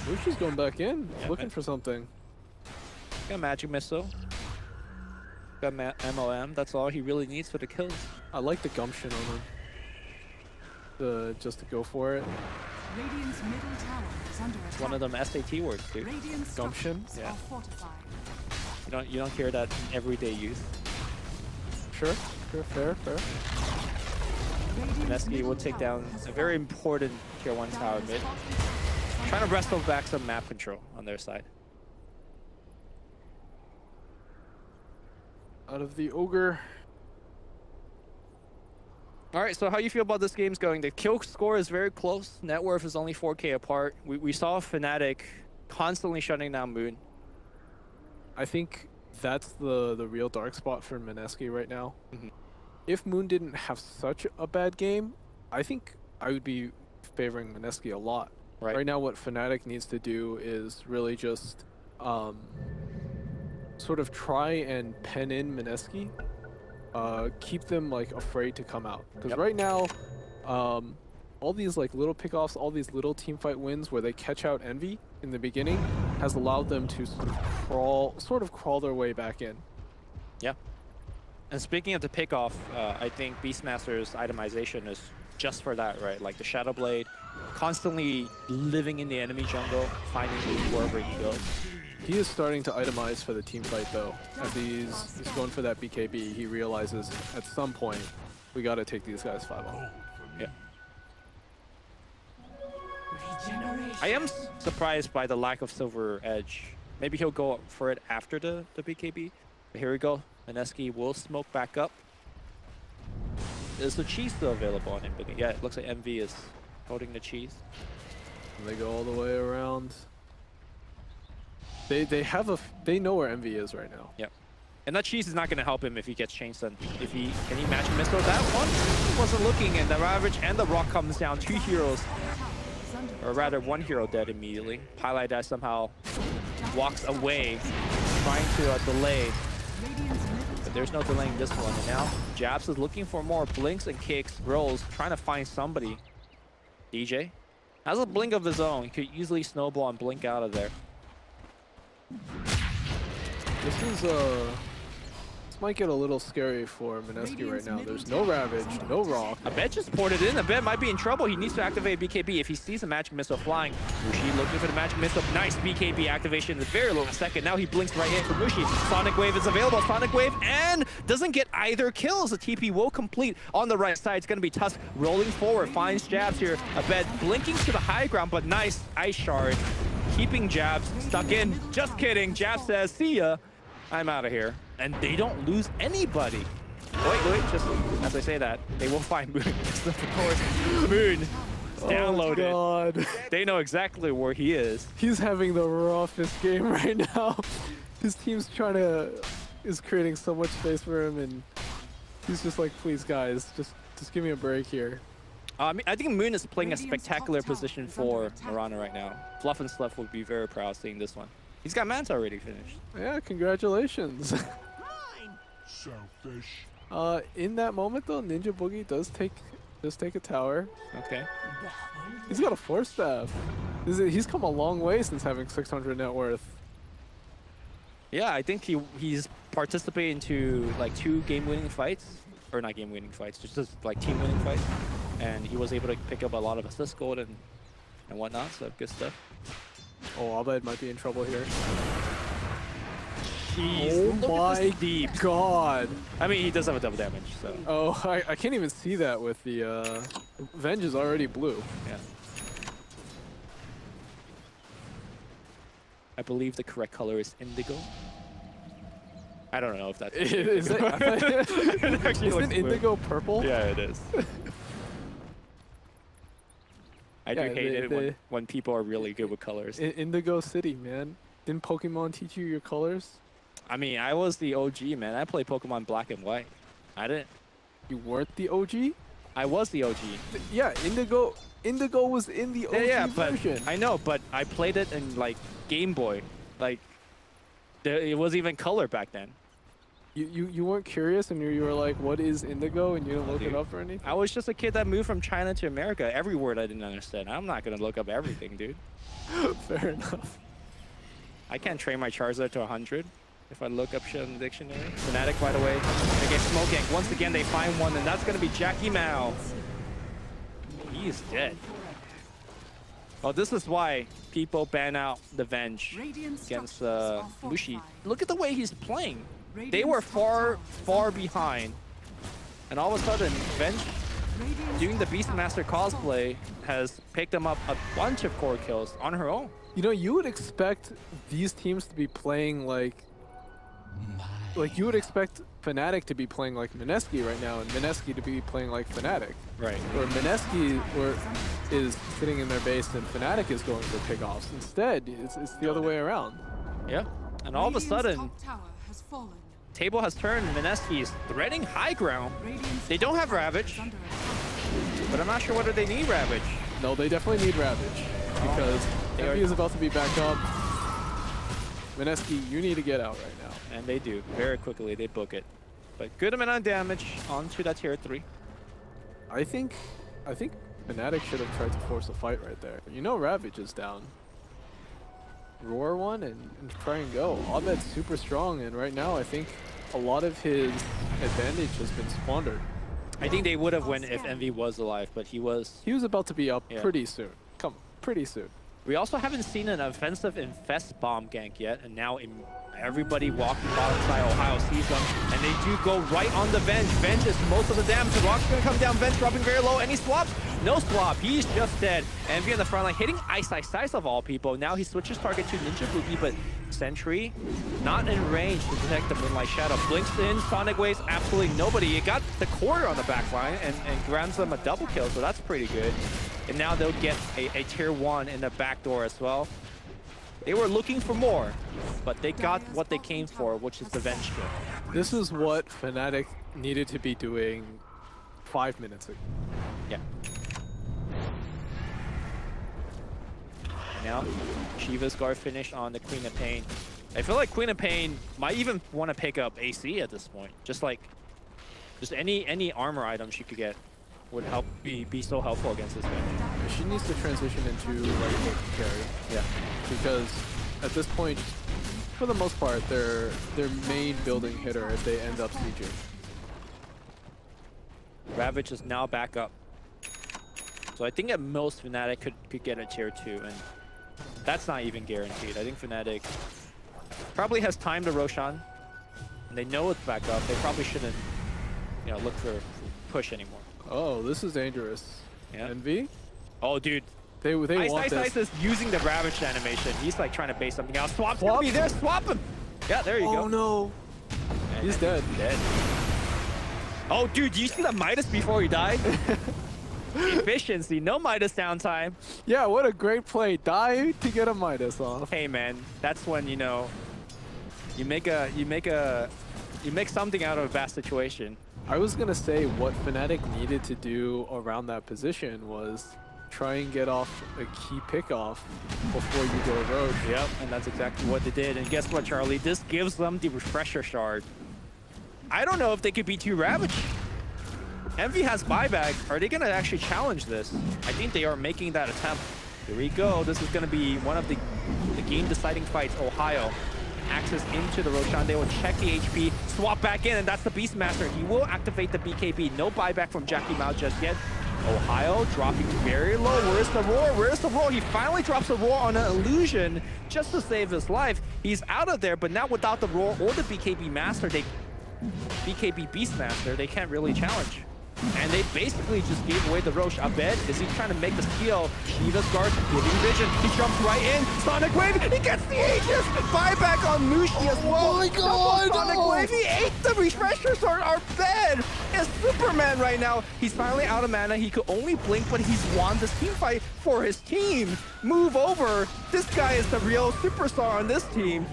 Mushi's going back in, yeah, looking for something. Got Magic Missile. Got MLM. That's all he really needs for the kills. I like the gumption on him. Just to go for it. Radiant's middle tower is under attack. It's one of them SAT words, dude. Gumption? Yeah. Fortified. You don't hear that in everyday use. Sure, fair. Mineski will take down a very important tier 1 tower mid. Trying to wrestle back some map control on their side. Out of the Ogre. Alright, so how you feel about this game's going? The kill score is very close. Net worth is only 4K apart. We saw Fnatic constantly shutting down Moon. I think that's the real dark spot for Mineski right now. Mm-hmm. If Moon didn't have such a bad game, I think I would be favoring Mineski a lot. Right now, what Fnatic needs to do is really just sort of try and pen in Mineski, keep them like afraid to come out. Because right now, all these like little pickoffs, all these little teamfight wins where they catch out Envy in the beginning has allowed them to sort of crawl their way back in. Yeah. And speaking of the pickoff, I think Beastmaster's itemization is just for that, right? Like the Shadow Blade, constantly living in the enemy jungle, finding loot wherever he goes. He is starting to itemize for the team fight though. As he's going for that BKB, he realizes at some point we got to take these guys 5-0. Yeah. I am surprised by the lack of Silver Edge. Maybe he'll go for it after the BKB. But here we go. Mineski will smoke back up. Is the cheese still available on him? But yeah, it looks like MV is holding the cheese. And they go all the way around. They know where Envy is right now. Yep. And that cheese is not going to help him if he gets chain stun. Can he match missile? That one wasn't looking, and the Ravage and the Rock comes down. 2 heroes, or rather 1 hero dead immediately. Highlight Dash somehow walks away, trying to delay. But there's no delaying this one. And now Jabs is looking for more blinks and kicks, rolls, trying to find somebody. DJ has a blink of his own. He could easily snowball and blink out of there. This might get a little scary for Mineski right now. There's no Ravage, no Rock. Abed just ported in. Abed might be in trouble. He needs to activate BKB. If he sees a magic missile flying, Mushi looking for the magic missile. Nice BKB activation in the very low second. Now he blinks right in for Mushi. Sonic Wave is available. Sonic Wave and doesn't get either kills. The TP will complete on the right side. It's going to be Tusk rolling forward. Finds Jabs here. Abed blinking to the high ground, but nice Ice Shard. Keeping Jabs stuck in. Just kidding. Jabs says, see ya. I'm out of here. And they don't lose anybody. Wait, just as I say that, they will find Moon. Of course, Moon downloaded. Oh God. They know exactly where he is. He's having the roughest game right now. His team's is creating so much space for him, and he's just like, please guys, just give me a break here. I think Moon is playing a spectacular position for Mirana right now. Fluff and Sluff would be very proud seeing this one. He's got Manta already finished. Yeah, congratulations. Selfish. In that moment though, Ninja Boogie does take a tower. Okay. He's got a 4-staff. He's come a long way since having 600 net worth. Yeah, I think he's participating to like 2 game-winning fights, or not game-winning fights, just like team-winning fights, and he was able to pick up a lot of assist gold and whatnot. So good stuff. Oh, Abed might be in trouble here. Jeez, oh my deep God. I mean, he does have a double damage, so. Oh, I can't even see that with the Venge is already blue. Yeah. I believe the correct color is indigo. I don't know if that's. Isn't indigo purple? Yeah, it is. I do hate it when people are really good with colors. Indigo City, man. Didn't Pokemon teach you your colors? I mean, I was the OG, man. I played Pokemon Black and White. I didn't. You weren't the OG? I was the OG. Yeah, Indigo was in the OG version. But I know, but I played it in like Game Boy. Like, it wasn't even color back then. You weren't curious and you were like, what is Indigo? And you didn't look it up or anything? I was just a kid that moved from China to America. Every word I didn't understand. I'm not going to look up everything, dude. Fair enough. I can't train my Charizard to 100 if I look up shit in the dictionary. Fnatic, by the way, they get smoke gank. Once again, they find one, and that's going to be Jackie Mao. He's dead. Well, this is why people ban out the Venge against Mushi. Look at the way he's playing. They were far behind. And all of a sudden, Venge, doing the Beastmaster cosplay, has picked them up a bunch of core kills on her own. You know, you would expect these teams to be playing like you would expect Fnatic to be playing like Mineski right now, and Mineski to be playing like Fnatic. Right. Where Mineski is sitting in their base and Fnatic is going for pickoffs. Instead, it's the other way around. Yeah. And all of a sudden, table has turned. Mineski is threading high ground. They don't have Ravage, but I'm not sure whether they need Ravage. No, they definitely need Ravage because Envy is about to be back up. Mineski, you need to get out right now. And they do. Very quickly, they book it. But good amount of damage onto that tier 3. I think Fnatic should have tried to force a fight right there. You know Ravage is down. Roar one and try and go. Abed's super strong, and right now I think a lot of his advantage has been squandered. I think they would have won if Envy was alive, but he was about to be up pretty soon. Pretty soon. We also haven't seen an offensive infest bomb gank yet, and now Everybody walking bottom side. Ohio sees them, and they do go right on the Venge. Venge is most of the damage. The Rock's gonna come down. Venge dropping very low. Any swaps? No swap. He's just dead. Envy in the front line, hitting Ice of all people. Now he switches target to Ninja Boogie, but Sentry not in range to detect the Moonlight Shadow. Blinks in, Sonic Waves, absolutely nobody. You got the quarter on the back line and grants them a double kill, so that's pretty good. And now they'll get a tier 1 in the back door as well. They were looking for more, but they got what they came for, which is the Venge kill. This is what Fnatic needed to be doing 5 minutes ago. Yeah. Now, Shiva's guard finished on the Queen of Pain. I feel like Queen of Pain might even want to pick up AC at this point. Just any armor item she could get would help be so helpful against this Venge. She needs to transition into like carry. Yeah. Because at this point, for the most part, their main building hitter if they end up sieging. Ravage is now back up. So I think at most Fnatic could get a tier 2, and that's not even guaranteed. I think Fnatic probably has time to Roshan, and they know it's back up. They probably shouldn't, look for push anymore. Oh, this is dangerous. Yeah. Envy? Oh, dude. They want this. Ice is using the Ravage animation. He's like trying to base something out. Swap's gonna be there. Swap him. Yeah, there you go. Oh no. And He's dead. Oh, dude, you see the Midas before he died? Efficiency, no Midas downtime. Yeah, what a great play. Die to get a Midas off. Hey man, that's when you make something out of a bad situation. I was gonna say what Fnatic needed to do around that position was try and get off a key pickoff before you go rogue. Yep, and that's exactly what they did. And guess what, Charlie? This gives them the refresher shard. I don't know if they could beat 2 Ravage. Envy has buyback. Are they gonna actually challenge this? I think they are making that attempt. Here we go. This is gonna be one of the game-deciding fights. Ohio access into the Roshan. They will check the HP, swap back in, and that's the Beastmaster. He will activate the BKB. No buyback from Jackie Mao just yet. Ohio dropping very low. Where's the roar? Where's the roar? He finally drops a roar on an illusion just to save his life. He's out of there, but now without the roar or the BKB Master, BKB Beastmaster, they can't really challenge. And they basically just gave away the Roche. Abed, is he trying to make the steal? Shiva's guard giving vision. He jumps right in. Sonic Wave, he gets the Aegis! Buyback on Mushi as well. Oh my god! Sonic Wave, he ate the refresher sword. Abed is Superman right now. He's finally out of mana. He could only blink, but he's won this team fight for his team. Move over. This guy is the real superstar on this team.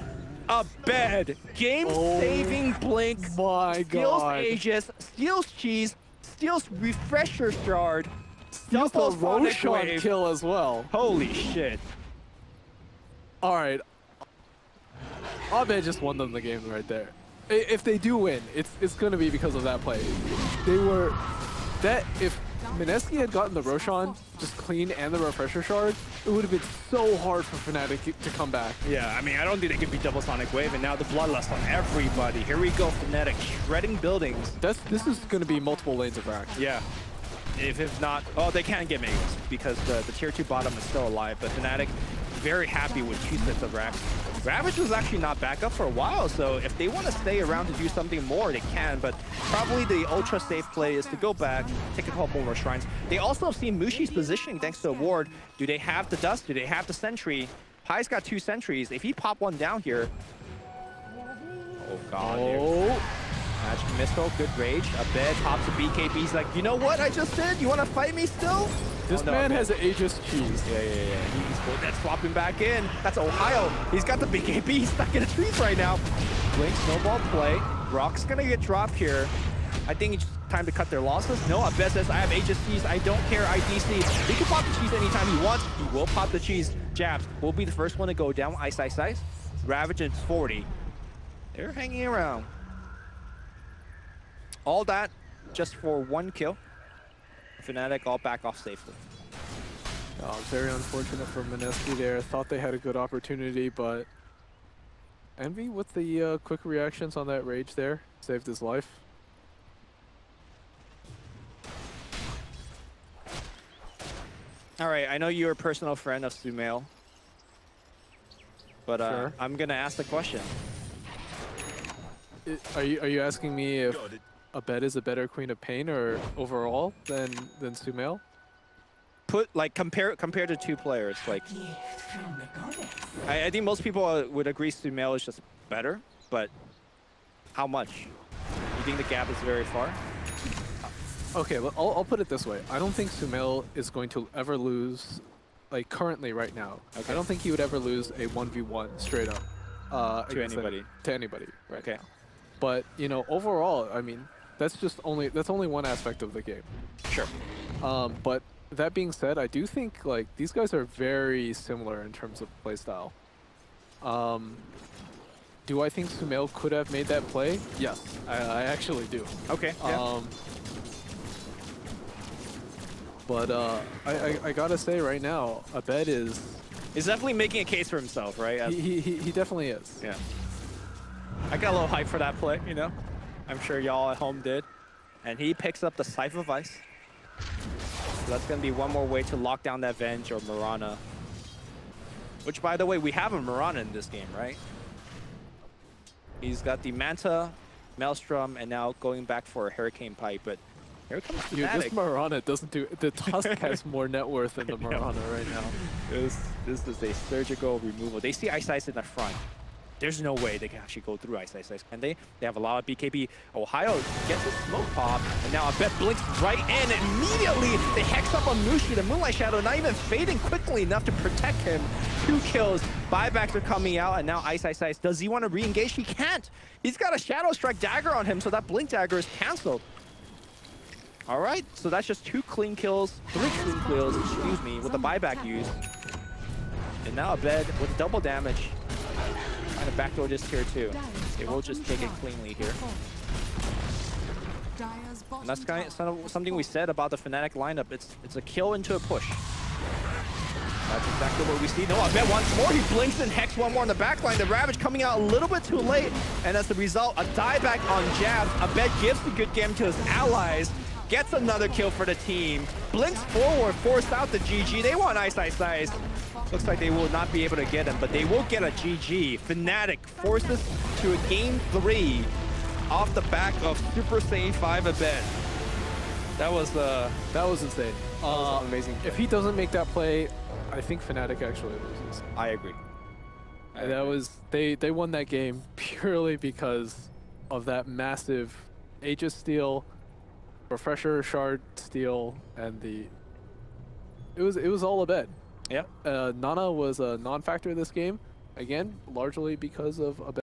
Abed, game-saving blink. My steals god. Aegis, steals cheese, steals refresher shard, Steals the Roshan kill as well. Holy shit. Alright. Abed just won them the game right there. If they do win, it's gonna be because of that play. If Mineski had gotten the Roshan just clean and the refresher shard, it would have been so hard for Fnatic to come back. Yeah, I mean, I don't think they could beat double Sonic Wave, and now the Bloodlust on everybody. Here we go, Fnatic shredding buildings. This is going to be multiple lanes of rack. Yeah. If not, oh, they can't get Magus because the tier 2 bottom is still alive, but Fnatic very happy with 2 sets of racks. Ravage was actually not back up for a while, so if they want to stay around to do something more, they can, but probably the ultra safe play is to go back, take a couple more shrines. They also have seen Mushi's positioning thanks to a ward. Do they have the dust? Do they have the sentry? Pai's got 2 sentries. If he pop one down here... Oh god, dude. Magic Missile, good rage. Abed pops a BKB. He's like, you know what I just did? You want to fight me still? This man has an Aegis cheese. Yeah. He's cool. That's swapping back in. That's Ohio. He's got the BKB. He's stuck in a tree right now. Blink, snowball play. Rock's gonna get dropped here. I think it's time to cut their losses. No, Abed says, I have Aegis cheese. I don't care. I DC. He can pop the cheese anytime he wants. He will pop the cheese. Jabs will be the first one to go down. Ice. Ravage is 40. They're hanging around. All that just for 1 kill. Fnatic all back off safely. Very unfortunate for Mineski there. Thought they had a good opportunity, but Envy with the quick reactions on that rage there saved his life. All right, I know you're a personal friend of Sumail, but Sure. I'm gonna ask the question. Are you asking me if Abed is a better Queen of Pain or overall than Sumail? Compare the two players. Like, I think most people would agree Sumail is just better, but how much? You think the gap is very far? Okay, well, I'll put it this way. I don't think Sumail is going to ever lose, like currently right now. Okay. I don't think he would ever lose a 1v1 straight up To anybody. To anybody right Okay. now. But you know, overall, I mean, that's only one aspect of the game. Sure. But that being said, I do think like these guys are very similar in terms of playstyle. Do I think Sumail could have made that play? Yes, I actually do. Okay. Yeah. But I gotta say right now, Abed is... He's definitely making a case for himself, right? He definitely is. Yeah. I got a little hype for that play, you know? I'm sure y'all at home did. And he picks up the Scythe of Ice. So that's going to be one more way to lock down that Venge or Mirana. Which, by the way, we have a Mirana in this game, right? He's got the Manta, Maelstrom, and now going back for a Hurricane Pipe, but here comes Fnatic. Dude, this Mirana doesn't do... The Tusk has more net worth than the Mirana right now. This is a surgical removal. They see Ice Ice in the front. There's no way they can actually go through Ice Ice Ice, can they? They have a lot of BKB. Ohio gets a smoke pop, and now Abed blinks right in. Immediately, they hex up on Mushi, the Moonlight Shadow, not even fading quickly enough to protect him. 2 kills, buybacks are coming out, and now Ice Ice Ice, does he want to re-engage? He can't. He's got a Shadow Strike dagger on him, so that blink dagger is canceled. All right, so that's just 2 clean kills, 3 clean kills, excuse me, with the buyback used. And now Abed with double damage. Trying to backdoor this tier 2. They will just take it cleanly here. And that's kind of something we said about the Fnatic lineup. It's a kill into a push. That's exactly what we see. No, Abed once more. He blinks and Hex one more on the backline. The Ravage coming out a little bit too late. And as a result, a dieback on jabs. Abed gives the good game to his allies. Gets another kill for the team. Blinks forward, forced out the GG. They want Ice Ice Ice. Looks like they will not be able to get him, but they will get a GG. Fnatic forces to a game 3 off the back of Super Saiyan 5 Abed. That was insane. That was an amazing play. If he doesn't make that play, I think Fnatic actually loses. I agree. They won that game purely because of that massive Aegis steal, Refresher Shard steal, and it was all Abed. Yeah. Nana was a non-factor in this game, again, largely because of Abed.